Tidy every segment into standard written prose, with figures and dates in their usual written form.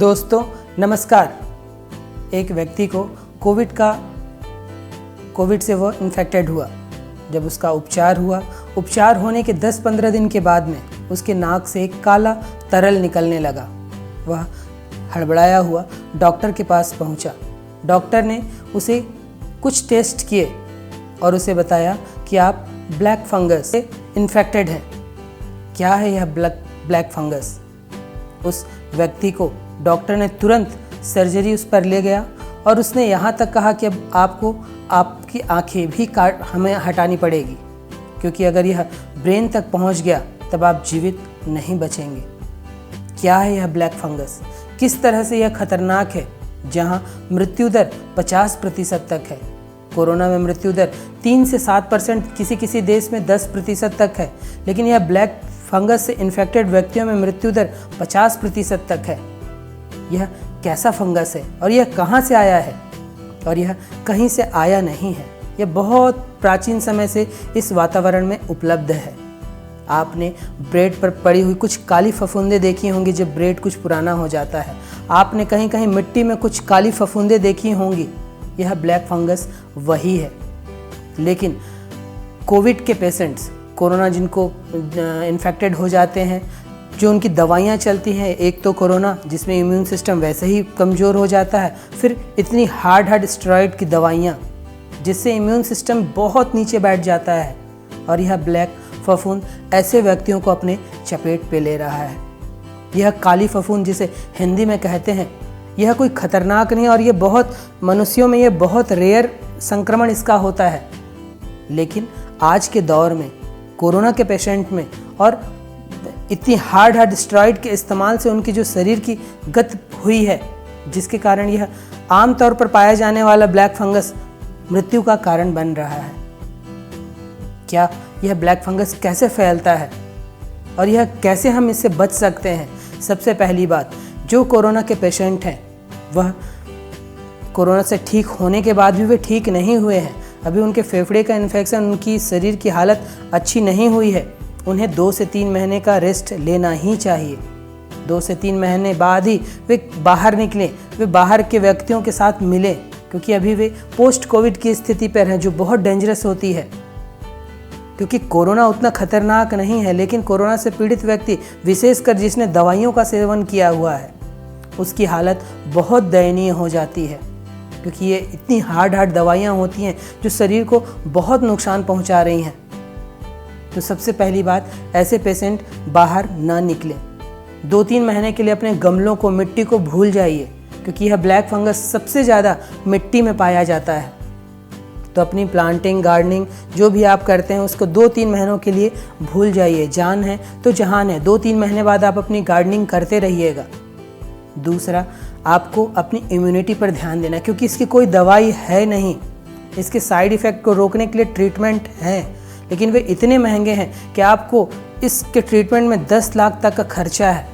दोस्तों नमस्कार। एक व्यक्ति को कोविड से वो इन्फेक्टेड हुआ। जब उसका उपचार होने के 10-15 दिन के बाद में उसके नाक से एक काला तरल निकलने लगा। वह हड़बड़ाया हुआ डॉक्टर के पास पहुंचा। डॉक्टर ने उसे कुछ टेस्ट किए और उसे बताया कि आप ब्लैक फंगस से इन्फेक्टेड हैं। क्या है यह ब्लैक फंगस? उस व्यक्ति को डॉक्टर ने तुरंत सर्जरी उस पर ले गया और उसने यहाँ तक कहा कि अब आपको आपकी आंखें भी हमें हटानी पड़ेगी, क्योंकि अगर यह ब्रेन तक पहुँच गया तब आप जीवित नहीं बचेंगे। क्या है यह ब्लैक फंगस? किस तरह से यह खतरनाक है? जहाँ मृत्यु दर 50% तक है। कोरोना में मृत्यु दर 3 से 7%, किसी देश में 10% तक है, लेकिन यह ब्लैक फंगस से इन्फेक्टेड व्यक्तियों में मृत्यु दर 50% तक है। यह कैसा फंगस है और यह कहाँ से आया है? और यह कहीं से आया नहीं है। यह बहुत प्राचीन समय से इस वातावरण में उपलब्ध है। आपने ब्रेड पर पड़ी हुई कुछ काली फफूंदे देखी होंगी जब ब्रेड कुछ पुराना हो जाता है। आपने कहीं कहीं मिट्टी में कुछ काली फफूंदे देखी होंगी। यह ब्लैक फंगस वही है। लेकिन कोविड के पेशेंट्स, कोरोना जिनको इन्फेक्टेड हो जाते हैं, जो उनकी दवाइयाँ चलती हैं, एक तो कोरोना जिसमें इम्यून सिस्टम वैसे ही कमज़ोर हो जाता है, फिर इतनी हार्ड स्टेरॉइड की दवाइयाँ जिससे इम्यून सिस्टम बहुत नीचे बैठ जाता है, और यह ब्लैक फफूंद ऐसे व्यक्तियों को अपने चपेट पे ले रहा है। यह काली फफूंद जिसे हिंदी में कहते हैं, यह कोई खतरनाक नहीं, और ये बहुत मनुष्यों में, यह बहुत रेयर संक्रमण इसका होता है। लेकिन आज के दौर में कोरोना के पेशेंट में और इतनी हार्ड स्टेरॉइड के इस्तेमाल से उनकी जो शरीर की गति हुई है, जिसके कारण यह आमतौर पर पाया जाने वाला ब्लैक फंगस मृत्यु का कारण बन रहा है। क्या यह ब्लैक फंगस कैसे फैलता है और यह कैसे हम इससे बच सकते हैं? सबसे पहली बात, जो कोरोना के पेशेंट हैं वह कोरोना से ठीक होने के बाद भी वे ठीक नहीं हुए हैं, अभी उनके फेफड़े का इन्फेक्शन, उनकी शरीर की हालत अच्छी नहीं हुई है, उन्हें 2 से 3 महीने का रेस्ट लेना ही चाहिए। 2 से 3 महीने बाद ही वे बाहर निकलें, वे बाहर के व्यक्तियों के साथ मिलें, क्योंकि अभी वे पोस्ट कोविड की स्थिति पर हैं, जो बहुत डेंजरस होती है। क्योंकि कोरोना उतना खतरनाक नहीं है, लेकिन कोरोना से पीड़ित व्यक्ति, विशेषकर जिसने दवाइयों का सेवन किया हुआ है, उसकी हालत बहुत दयनीय हो जाती है, क्योंकि ये इतनी हार्ड दवाइयाँ होती हैं जो शरीर को बहुत नुकसान पहुँचा रही हैं। तो सबसे पहली बात, ऐसे पेशेंट बाहर ना निकलें। 2-3 महीने के लिए अपने गमलों को, मिट्टी को भूल जाइए, क्योंकि यह ब्लैक फंगस सबसे ज़्यादा मिट्टी में पाया जाता है। तो अपनी प्लांटिंग, गार्डनिंग जो भी आप करते हैं उसको 2-3 महीनों के लिए भूल जाइए। जान है तो जहान है। 2-3 महीने बाद आप अपनी गार्डनिंग करते रहिएगा। दूसरा, आपको अपनी इम्यूनिटी पर ध्यान देना, क्योंकि इसकी कोई दवाई है नहीं। इसके साइड इफ़ेक्ट को रोकने के लिए ट्रीटमेंट है, लेकिन वे इतने महंगे हैं कि आपको इसके ट्रीटमेंट में 10 लाख तक का खर्चा है।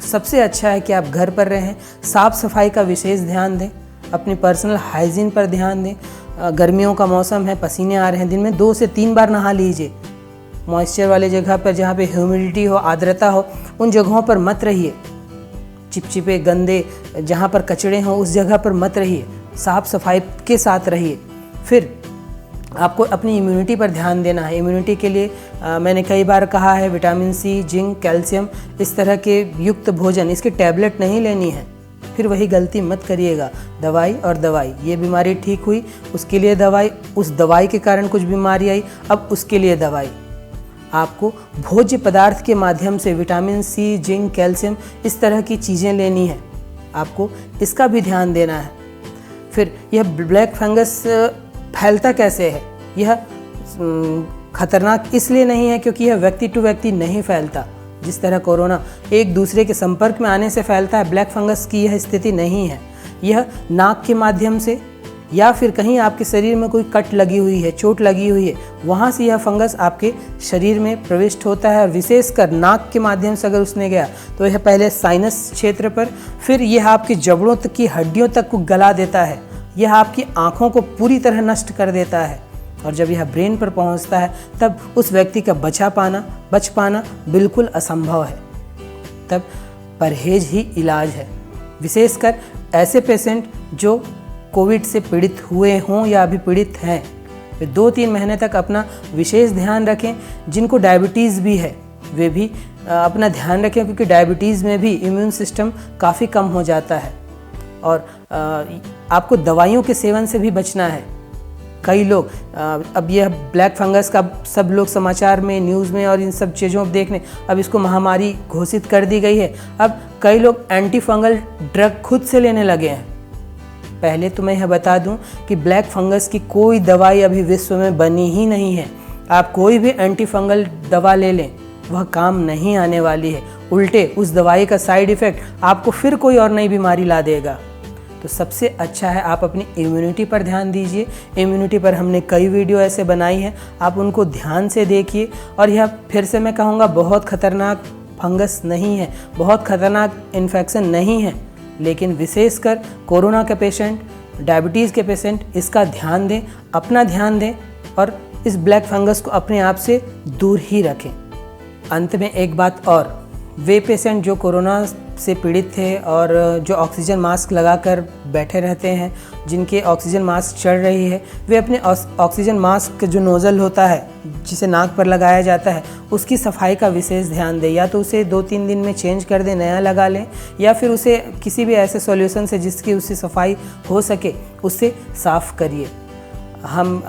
सबसे अच्छा है कि आप घर पर रहें, साफ़ सफाई का विशेष ध्यान दें, अपनी पर्सनल हाइजीन पर ध्यान दें। गर्मियों का मौसम है, पसीने आ रहे हैं, दिन में 2 से 3 बार नहा लीजिए। मॉइस्चर वाले जगह पर, जहाँ पे ह्यूमिडिटी हो, आर्द्रता हो, उन जगहों पर मत रहिए। चिपचिपे, गंदे, जहाँ पर कचड़े हों उस जगह पर मत रहिए। साफ़ सफाई के साथ रहिए। फिर आपको अपनी इम्यूनिटी पर ध्यान देना है। इम्यूनिटी के लिए मैंने कई बार कहा है, विटामिन सी, जिंक, कैल्शियम, इस तरह के युक्त भोजन, इसकी टैबलेट नहीं लेनी है। फिर वही गलती मत करिएगा, दवाई और दवाई। ये बीमारी ठीक हुई, उसके लिए दवाई, उस दवाई के कारण कुछ बीमारी आई, अब उसके लिए दवाई। आपको भोज्य पदार्थ के माध्यम से विटामिन सी, जिंक, कैल्शियम, इस तरह की चीज़ें लेनी है। आपको इसका भी ध्यान देना है। फिर यह ब्लैक फंगस फैलता कैसे है? यह खतरनाक इसलिए नहीं है क्योंकि यह व्यक्ति टू व्यक्ति नहीं फैलता। जिस तरह कोरोना एक दूसरे के संपर्क में आने से फैलता है, ब्लैक फंगस की यह स्थिति नहीं है। यह नाक के माध्यम से, या फिर कहीं आपके शरीर में कोई कट लगी हुई है, चोट लगी हुई है, वहाँ से यह फंगस आपके शरीर में प्रविष्ट होता है। और विशेषकर नाक के माध्यम से अगर उसने गया तो यह पहले साइनस क्षेत्र पर, फिर यह आपकी जबड़ों तक की हड्डियों तक को गला देता है। यह आपकी आँखों को पूरी तरह नष्ट कर देता है, और जब यह ब्रेन पर पहुंचता है तब उस व्यक्ति का बच पाना बिल्कुल असंभव है। तब परहेज ही इलाज है। विशेषकर ऐसे पेशेंट जो कोविड से पीड़ित हुए हों या अभी पीड़ित हैं, वे 2-3 महीने तक अपना विशेष ध्यान रखें। जिनको डायबिटीज़ भी है वे भी अपना ध्यान रखें, क्योंकि डायबिटीज़ में भी इम्यून सिस्टम काफ़ी कम हो जाता है। और आपको दवाइयों के सेवन से भी बचना है। कई लोग अब यह ब्लैक फंगस का सब लोग समाचार में, न्यूज़ में और इन सब चीज़ों को देखने, अब इसको महामारी घोषित कर दी गई है। अब कई लोग एंटी फंगल ड्रग खुद से लेने लगे हैं। पहले तो मैं यह बता दूं कि ब्लैक फंगस की कोई दवाई अभी विश्व में बनी ही नहीं है। आप कोई भी एंटी फंगल दवा ले लें, वह काम नहीं आने वाली है। उल्टे उस दवाई का साइड इफ़ेक्ट आपको फिर कोई और नई बीमारी ला देगा। तो सबसे अच्छा है आप अपनी इम्यूनिटी पर ध्यान दीजिए। इम्यूनिटी पर हमने कई वीडियो ऐसे बनाई हैं, आप उनको ध्यान से देखिए। और यह फिर से मैं कहूँगा, बहुत ख़तरनाक फंगस नहीं है, बहुत ख़तरनाक इन्फेक्शन नहीं है, लेकिन विशेषकर कोरोना के पेशेंट, डायबिटीज़ के पेशेंट इसका ध्यान दें, अपना ध्यान दें और इस ब्लैक फंगस को अपने आप से दूर ही रखें। अंत में एक बात और, वे पेशेंट जो कोरोना से पीड़ित थे और जो ऑक्सीजन मास्क लगाकर बैठे रहते हैं, जिनके ऑक्सीजन मास्क चढ़ रही है, वे अपने ऑक्सीजन मास्क जो नोज़ल होता है जिसे नाक पर लगाया जाता है, उसकी सफाई का विशेष ध्यान दें। या तो उसे 2-3 दिन में चेंज कर दें, नया लगा लें, या फिर उसे किसी भी ऐसे सॉल्यूशन से जिसकी उससे सफाई हो सके उससे साफ़ करिए। हम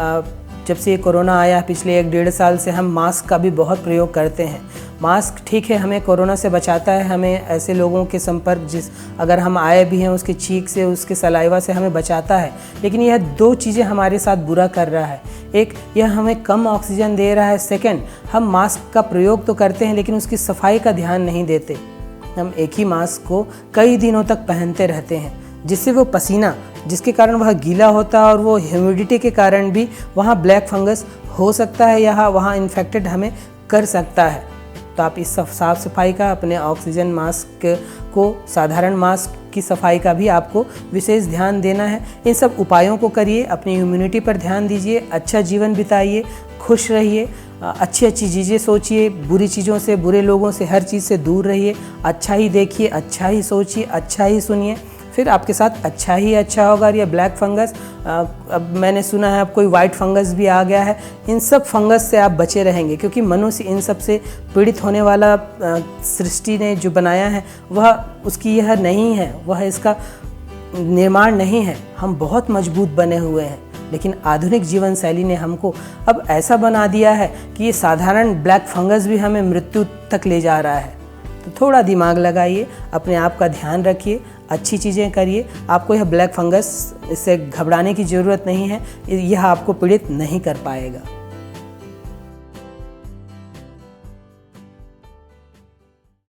जब से ये कोरोना आया पिछले 1-1.5 साल से हम मास्क का भी बहुत प्रयोग करते हैं। मास्क ठीक है, हमें कोरोना से बचाता है, हमें ऐसे लोगों के संपर्क अगर हम आए भी हैं उसके छींक से, उसके सलाइवा से हमें बचाता है। लेकिन यह 2 चीज़ें हमारे साथ बुरा कर रहा है। एक, यह हमें कम ऑक्सीजन दे रहा है। सेकंड, हम मास्क का प्रयोग तो करते हैं लेकिन उसकी सफाई का ध्यान नहीं देते। हम एक ही मास्क को कई दिनों तक पहनते रहते हैं, जिससे वो पसीना, जिसके कारण वह गीला होता है और वो ह्यूमिडिटी के कारण भी वहाँ ब्लैक फंगस हो सकता है या वहाँ इन्फेक्टेड हमें कर सकता है। तो आप इस साफ़ सफाई का, अपने ऑक्सीजन मास्क को, साधारण मास्क की सफाई का भी आपको विशेष ध्यान देना है। इन सब उपायों को करिए, अपनी इम्यूनिटी पर ध्यान दीजिए, अच्छा जीवन बिताइए, खुश रहिए, अच्छी अच्छी चीज़ें सोचिए, बुरी चीज़ों से, बुरे लोगों से, हर चीज़ से दूर रहिए। अच्छा ही देखिए, अच्छा ही सोचिए, अच्छा ही सुनिए, फिर आपके साथ अच्छा ही अच्छा होगा। और ये ब्लैक फंगस, अब मैंने सुना है अब कोई वाइट फंगस भी आ गया है, इन सब फंगस से आप बचे रहेंगे, क्योंकि मनुष्य इन सब से पीड़ित होने वाला सृष्टि ने जो बनाया है वह उसकी यह नहीं है, वह इसका निर्माण नहीं है। हम बहुत मजबूत बने हुए हैं, लेकिन आधुनिक जीवन शैली ने हमको अब ऐसा बना दिया है कि ये साधारण ब्लैक फंगस भी हमें मृत्यु तक ले जा रहा है। तो थोड़ा दिमाग लगाइए, अपने आप का ध्यान रखिए, अच्छी चीज़ें करिए। आपको यह ब्लैक फंगस, इससे घबराने की ज़रूरत नहीं है, यह आपको पीड़ित नहीं कर पाएगा।